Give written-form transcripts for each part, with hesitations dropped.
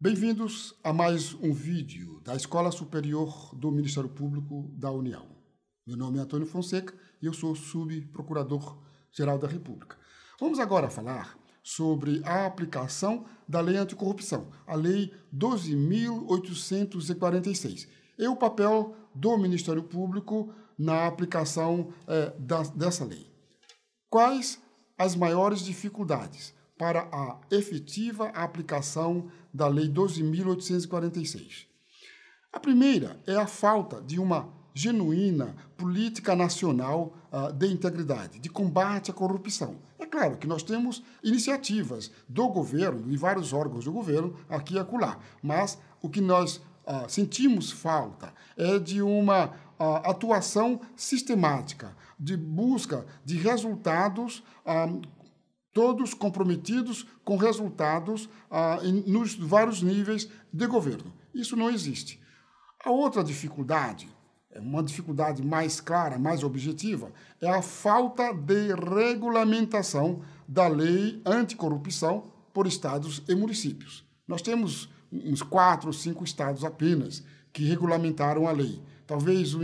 Bem-vindos a mais um vídeo da Escola Superior do Ministério Público da União. Meu nome é Antônio Fonseca e eu sou subprocurador-geral da República. Vamos agora falar sobre a aplicação da Lei Anticorrupção, a Lei 12.846, e o papel do Ministério Público na aplicação dessa lei. Quais as maiores dificuldades para a efetiva aplicação da Lei 12.846? A primeira é a falta de uma genuína política nacional de integridade, de combate à corrupção. É claro que nós temos iniciativas do governo e vários órgãos do governo aqui e acolá, mas o que nós sentimos falta é de uma atuação sistemática, de busca de resultados todos comprometidos com resultados nos vários níveis de governo. Isso não existe. A outra dificuldade, uma dificuldade mais clara, mais objetiva, é a falta de regulamentação da lei anticorrupção por estados e municípios. Nós temos uns 4 ou 5 estados apenas que regulamentaram a lei. Talvez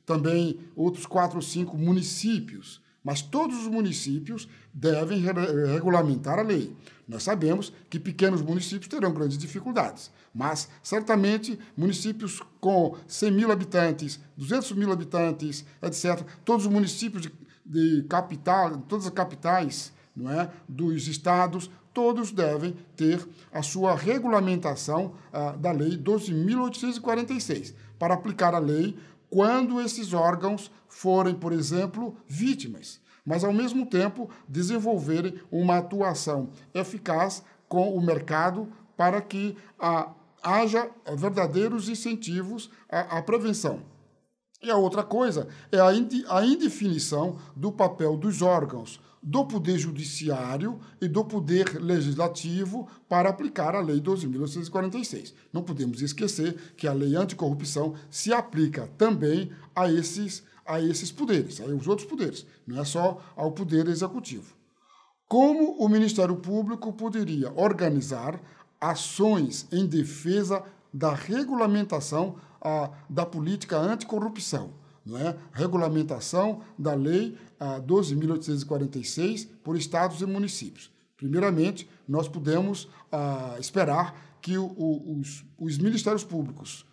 também outros 4 ou 5 municípios. Mas todos os municípios devem regulamentar a lei. Nós sabemos que pequenos municípios terão grandes dificuldades, mas certamente municípios com 100 mil habitantes, 200 mil habitantes, etc., todos os municípios de capital, todas as capitais, não é, dos estados, todos devem ter a sua regulamentação da Lei 12.846, para aplicar a lei quando esses órgãos forem, por exemplo, vítimas, mas, ao mesmo tempo, desenvolverem uma atuação eficaz com o mercado para que haja verdadeiros incentivos à prevenção. E a outra coisa é a indefinição do papel dos órgãos do Poder Judiciário e do Poder Legislativo para aplicar a Lei 12.846. Não podemos esquecer que a Lei Anticorrupção se aplica também a esses poderes, aos outros poderes, não é só ao Poder Executivo. Como o Ministério Público poderia organizar ações em defesa da regulamentação da política anticorrupção? Não é? Regulamentação da Lei 12.846 por estados e municípios. Primeiramente, nós podemos esperar que os ministérios públicos,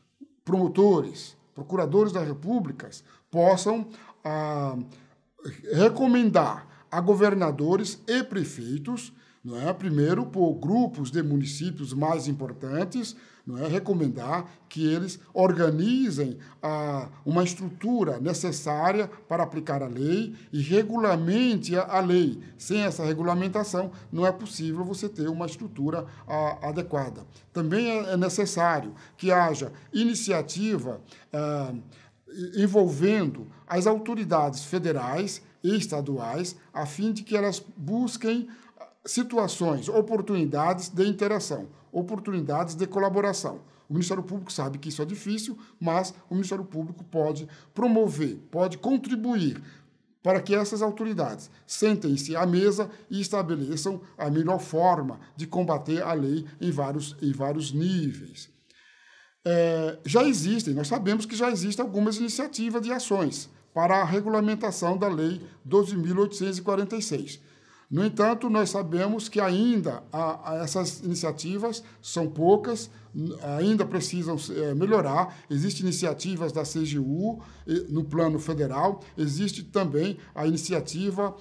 promotores, procuradores da República, possam recomendar a governadores e prefeitos, não é? Primeiro, por grupos de municípios mais importantes, não é? Recomendar que eles organizem uma estrutura necessária para aplicar a lei e regulamente a lei. Sem essa regulamentação, não é possível você ter uma estrutura adequada. Também é necessário que haja iniciativa envolvendo as autoridades federais e estaduais, a fim de que elas busquem situações, oportunidades de interação, oportunidades de colaboração. O Ministério Público sabe que isso é difícil, mas o Ministério Público pode promover, pode contribuir para que essas autoridades sentem-se à mesa e estabeleçam a melhor forma de combater a lei em vários níveis. Nós sabemos que já existem algumas iniciativas de ações para a regulamentação da Lei 12.846. No entanto, nós sabemos que ainda essas iniciativas são poucas, ainda precisam melhorar. Existem iniciativas da CGU no plano federal, existe também a iniciativa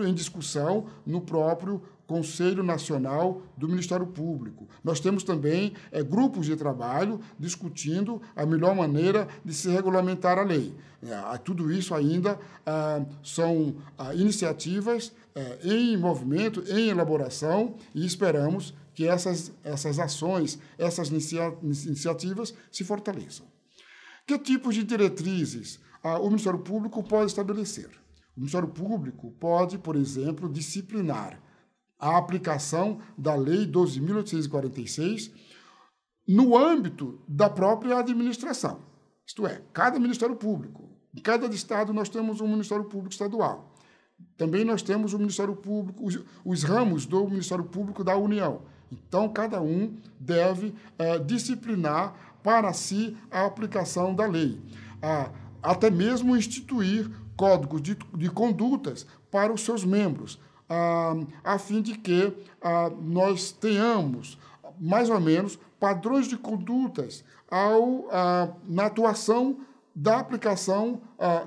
em discussão no próprio Conselho Nacional do Ministério Público. Nós temos também grupos de trabalho discutindo a melhor maneira de se regulamentar a lei. Tudo isso ainda são iniciativas em movimento, em elaboração, e esperamos que essas ações, essas iniciativas se fortaleçam. Que tipos de diretrizes o Ministério Público pode estabelecer? O Ministério Público pode, por exemplo, disciplinar a aplicação da Lei 12.846 no âmbito da própria administração. Isto é, cada Ministério Público, em cada estado nós temos um Ministério Público estadual. Também nós temos o Ministério Público, os ramos do Ministério Público da União. Então, cada um deve disciplinar para si a aplicação da lei. Até mesmo instituir códigos de condutas para os seus membros, a fim de que nós tenhamos, mais ou menos, padrões de condutas na atuação da aplicação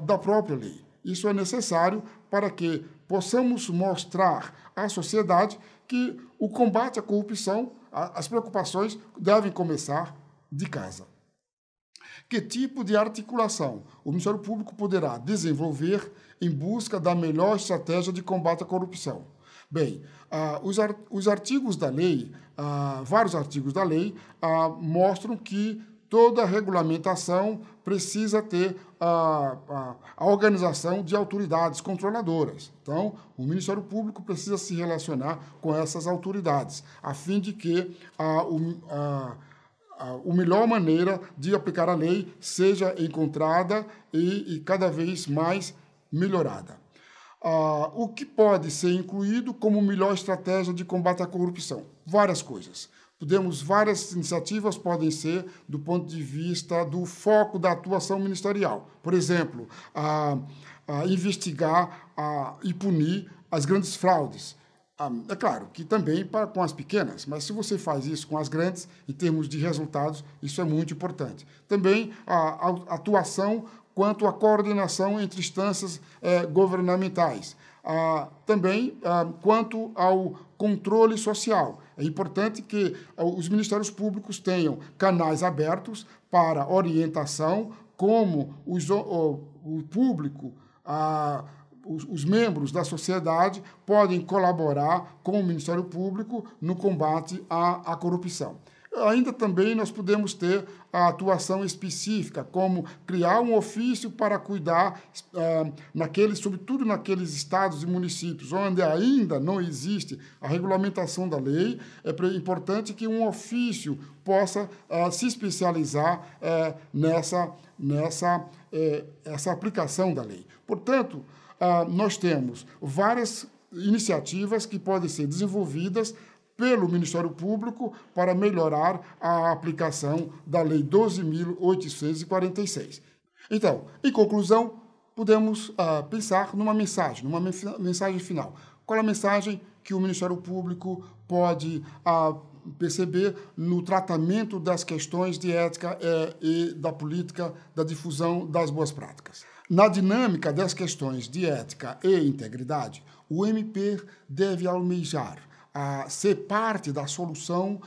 da própria lei. Isso é necessário para que possamos mostrar à sociedade que o combate à corrupção, as preocupações devem começar de casa. Que tipo de articulação o Ministério Público poderá desenvolver em busca da melhor estratégia de combate à corrupção? Bem, os artigos da lei, vários artigos da lei, mostram que toda regulamentação precisa ter a organização de autoridades controladoras. Então, o Ministério Público precisa se relacionar com essas autoridades, a fim de que a melhor maneira de aplicar a lei seja encontrada e cada vez mais melhorada. O que pode ser incluído como melhor estratégia de combate à corrupção? Várias coisas. Várias iniciativas podem ser do ponto de vista do foco da atuação ministerial. Por exemplo, investigar e punir as grandes fraudes. É claro que também com as pequenas, mas se você faz isso com as grandes, em termos de resultados, isso é muito importante. Também a atuação quanto à coordenação entre instâncias governamentais. Também quanto ao controle social. É importante que os ministérios públicos tenham canais abertos para orientação, como o público, os membros da sociedade podem colaborar com o Ministério Público no combate à corrupção. Ainda também nós podemos ter a atuação específica, como criar um ofício para cuidar, sobretudo naqueles estados e municípios onde ainda não existe a regulamentação da lei. É importante que um ofício possa se especializar nessa aplicação da lei. Portanto, nós temos várias iniciativas que podem ser desenvolvidas pelo Ministério Público para melhorar a aplicação da Lei 12.846. Então, em conclusão, podemos pensar numa mensagem final. Qual é a mensagem que o Ministério Público pode perceber no tratamento das questões de ética e da política da difusão das boas práticas? Na dinâmica das questões de ética e integridade, o MP deve almejar ser parte da solução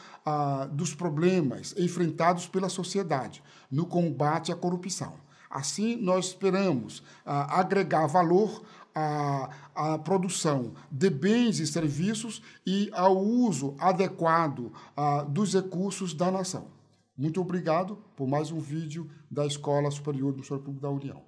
dos problemas enfrentados pela sociedade no combate à corrupção. Assim, nós esperamos agregar valor à produção de bens e serviços e ao uso adequado dos recursos da nação. Muito obrigado por mais um vídeo da Escola Superior do Ministério Público da União.